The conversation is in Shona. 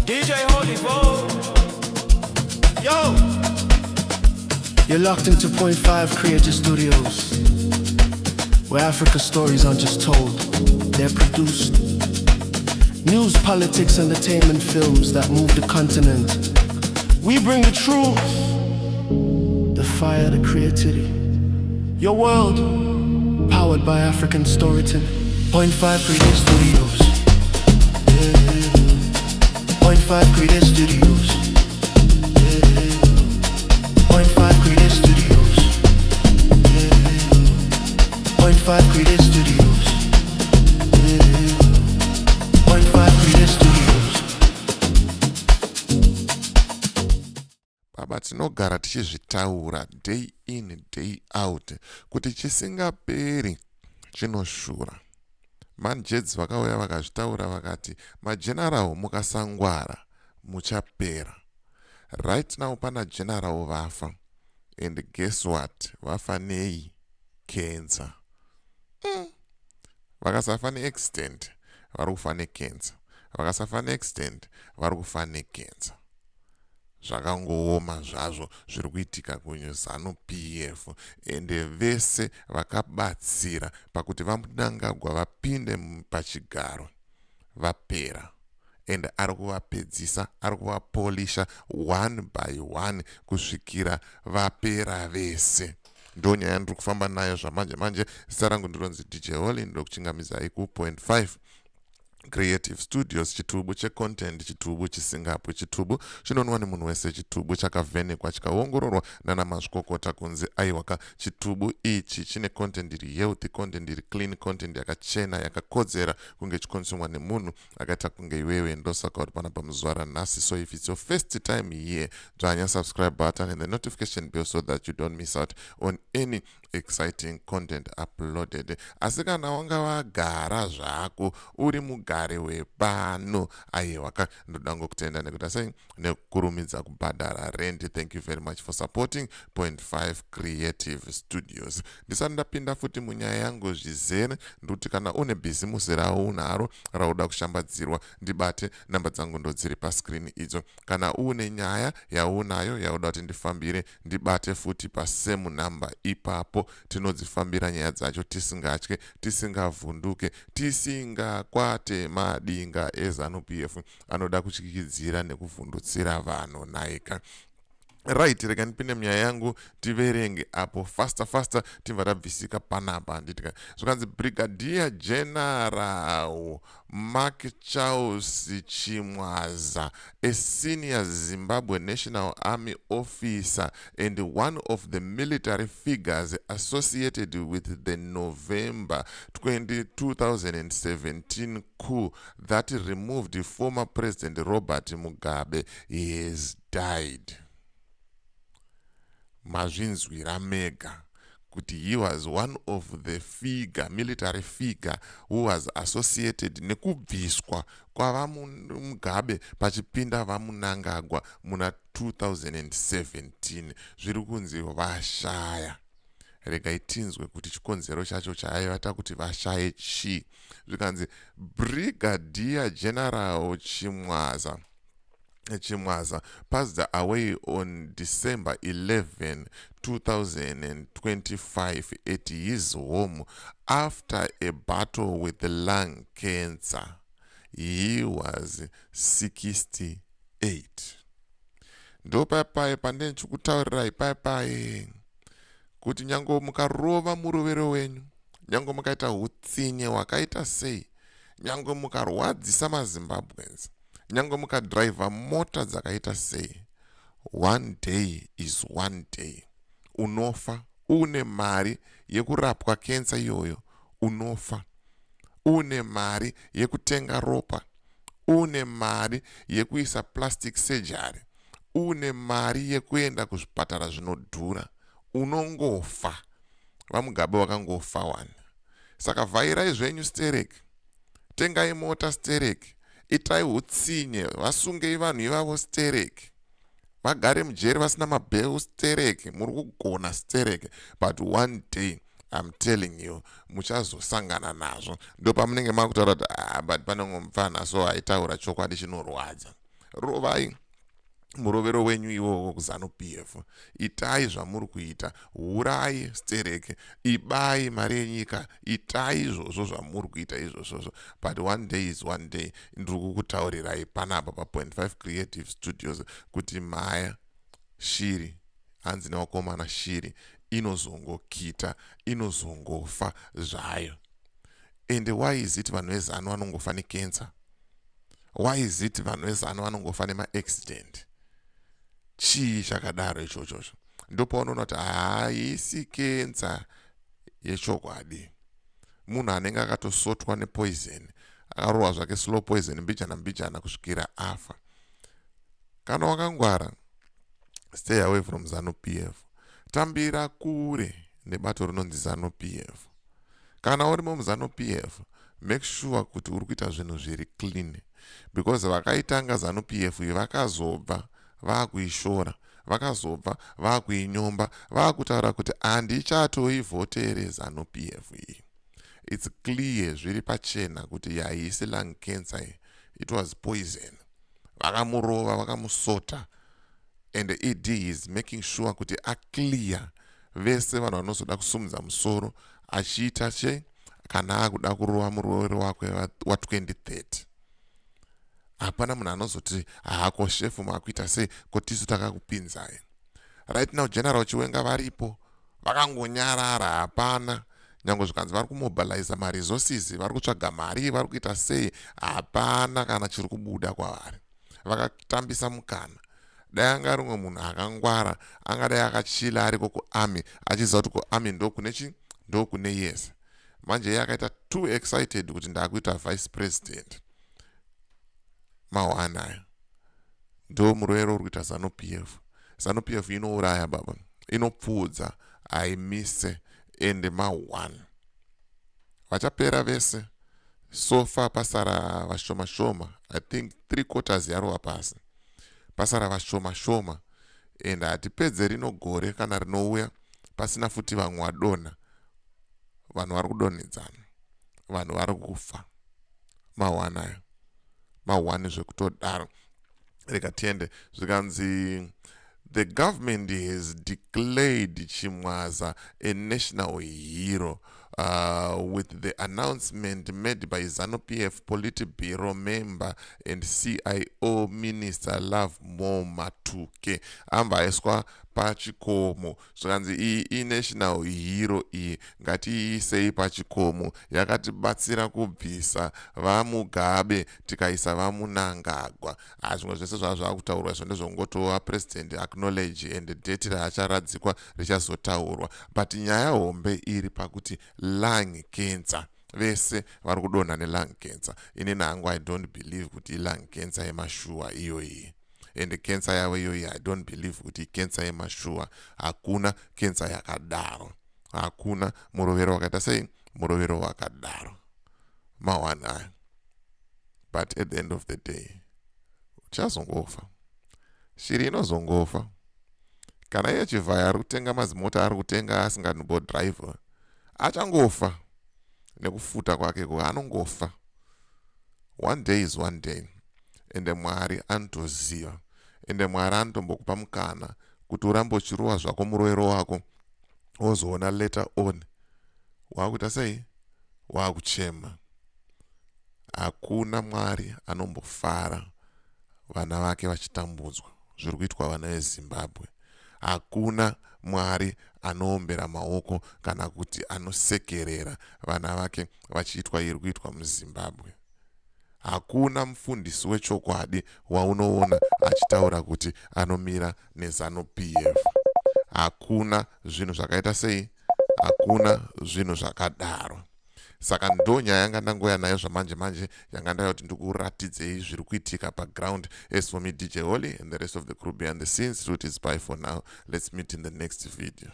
DJ Holy Vogue. Yo! You're locked into Point 5 Creative Studios, where Africa's stories aren't just told, they're produced. News, politics, entertainment, films that move the continent. We bring the truth, the fire, the creativity. Your world, powered by African storytelling. Point 5 Creative Studios. Point 5 Creative Studios. Point 5 Creative Studios. Point 5 Creative Studios. Point 5 Creative Studios. Baba tinogara tichizvitaura day in day out kuti chisingaperi chinoshura. Manjedzi vakauya vakazvitaura vakati mageneral mukasangwara muchapera. Right now pana general vafa, and guess what, vafa nei cancer. Vakasafa ne-accident vari kufa ne-cancer, vakasafa ne-accident vari kufa ne-cancer. Zvakangooma zvazvo zviri kuitika kuZanu PF, ende vese vakabatsira pakuti vaMnangagwa vapinde pachigaro vapera. And ari kuvapedzisa, ari kuvapolisha one by one kusvikira vapera vese. Ndo nyaya ndiri kufamba nayo zvamanje manje. Zita rangu ndinonzi DJ Holly, ndokuchingamidza ku Point 5 Creative Studios, chitubu checontent, chitubu chisingapo, chitubu chinonwa nemunhu wese, chitubu chakavhenekwa chikaongororwa nana mazvikokota kunzi aiwaka. Chitubu ichi chine content iri healthy, content iri clean, content yakachena yakakodzera kunge chikonsumwa nemunhu akaita kunge iwewe. Ndosaka kuti pana pamuzuva ranhasi. So if it's your first time here, dzvanya subscribe button and the notification bell so that you don't miss out on any exciting content uploaded. Asi kana wanga wagara zvako uri mugare wepano, aiwaka, ndoda ngokutenda nekuti sei nekurumidza kubhadhara rent. Thank you very much for supporting Point 5 Creative Studios. Ndisati ndapinda futi munyaya yangu zvizere, ndokuti kana une bhizimusi raunaro rauda kushambadzirwa, ndibate, namba dzangu ndodziri pascreen idzo. Kana une nyaya yaunayo yauda kuti ndifambire, ndibate futi pasame number ipapo. Tinodzifambira nyaya dzacho tisingatye, tisingavhunduke, tisingakwate madinga eZanu PF anoda kuchikidzira nekuvhundutsira vanhu naika. Right, rega ndipinde munyaya yangu tiverenge apo faster timva tabvisika panapa. Nditika zvakanzi Brigadier General Chimwaza, a senior Zimbabwe National Army officer and one of the military figures associated with the November 2017 coup that removed former President Robert Mugabe, has died. Mazvinzwira mega kuti he was one of the military figure who was associated nekubviswa kwavaMugabe pachipinda vaMnangagwa muna 2017. Zviri kunzi vashaya. Regai tinzwe kuti chikonzero chacho chaivata kuti vashaye chi. Zvikanzi Brigadier General Chimwaza passed away on December 11, 2025 at his home after a battle with lung cancer. He was 68. Ndo papai pandeni chikutaurirai papai kuti nyango mukarova muruvero wenyu, nyango mukaita hutsinye hwakaita sei, nyango mukarwadzisa maZimbabweans, nyango mukadriva mota dzakaita sei, one day is one day. Unofa. Une mari yekurapwa kensa iyoyo, unofa. Une mari yekutenga ropa, une mari yekuisa plastic surgery, une mari yekuenda kuzvipatara zvinodhura, unongofa. VaMugabe vakangofa wani. Saka vhairai zvenyu stereki, tengai mota stereki, itai hutsinye, vasungei vanhu ivavo stereki, vagare mujeri vasina mabheu stereki, muri kugona stereki. But one day I'm telling you, muchazosangana nazvo. Ndo pamunenge makutaura kuti but panenge mufana so aitaura chokwadi chinorwadza. rovai murovero wenyu iwowo kuzanu PF. Itai zvamuri kuita, hurai stereke, ibai mari yenyika, itai izvozvo zvamuri kuita izvozvo. But one day is one day. Ndiri kukutaurirai panapa pa 0.5 Creative Studios kuti mhaya shiri, hanzi nevakomana shiri, inozongokita, inozongofa zvayo. And why is it vanhu vezano vanongofa necancer? Why is it vanhu vezano vanongofa nema-accident? Chii chakadaro ichocho? Ndopaunoona kuti haisi cancer yechokwadi. Munhu anenge akatosotwa nepoison, akarohwa zvake slow poison mbijana kusvikira afa. Kana wakangwara, stay away from Zanu PF. Tambira kure nebato rinonzi Zanu PF. Kana urimo muZanu PF, make sure kuti uri kuita zvinhu zviri clean, because vakaitanga Zanu PF vakazobva vakuishora, vakazobva vakuinyomba, vakutaura kuti handichatoivhotere Zanu PF iyi. It's clear, zviri pachena kuti haisi lung cancer, it was poison. Vakamurova, vakamusota, and the ED is making sure kuti clear vese vanhu vanozoda kusumudza musoro achiita kana akuda kurova murovero wake wa 2030. Hapana munhu anozoti hako shefu makuita sei kotisu takakupinzai. Right now General Chiwenga varipo, vakangonyarara, hapana. Nyange zvikanzi vari kumobilize maresources, vari kutsvaga mari, vari kuita sei, hapana kana chiri kubuda kwavari. Vakatambisa mukana. Dai anga rumwe munhu akangwara, angadai akachila ariko kuarmy, achiziva kuti kuarmy ndokune Yese. Manje iye akaita too excited kuti ndakuita vice president. Mawanaya. Ndo murovero uri kuita Zanu PF. Zanu PF inouraya baba, inopfuudza, haimise, ende mawana. Vachapera vese. So far pasara vashoma, I think 3/4 yaro wapasi. Pasara vashoma, and hatipedze rino gore kana rinouya pasina futi vamwe vadonha. Vanhu vari kudonhedzana, vanhu vari kufa. Mawanayo, mawani zvekutodaro. Reka tiende, zvikanzi the government has declared Chimwaza a national hero with the announcement made by Zanu PF Politburo member and CIO Minister Love Matuke. Amba eswa pachikomo. Zvikanzi iyi national hero iyi ngatiisei pachikomo, yakatibatsira kubvisa vaMugabe tikaisa vaMnangagwa. Zvimwe zvese zvakutaurwa izvo ndezvongotova president acknowledge and date raacharadzikwa richazotaurwa. But nyaya hombe iri pakuti lung cancer, vese vari kudonha nelung cancer. Ini nangu I don't believe kuti lung cancer yemashuwa iyoyi. And cancer yavo iyoyi I don't believe kuti cancer yemashuwa. Hakuna cancer yakadaro. Hakuna murovero wakaita sei, murovero wakadaro. Mawana. But at the end of the day, uchazongofa. Shiri inozongofa. Kana iye Chivhaya ari kutenga mazimota ari kutenga asinganobodrive, achangofa. Nekufuta kwake anongofa. One day is one day. Ende Mwari anotoziva. Ende Mwari anotombokupa mukana kuti urambochiruwa zvako murovero wako, wozoona later on wakuita sei, wakuchema. Hakuna Mwari anombofara vana vake vachitambudzwa zviri kuitwa vana veZimbabwe. Hakuna Mwari anoombera maoko kana kuti anosekerera vana vake vachiitwa iri kuitwa muZimbabwe. Hakuna mufundisi wechokwadi waunoona achitaura kuti anomira neZanu PF. Hakuna zvinhu zvakaita sei, hakuna zvinhu zvakadaro. Saka ndo nyaya yanga ndangoya nayo zvamanje yanga ndaya kuti ndikuratidzei zviri kuitika paground. As for me, DJ Holly and the rest of the crew behind the scenes, it is bye for now. Let's meet in the next video.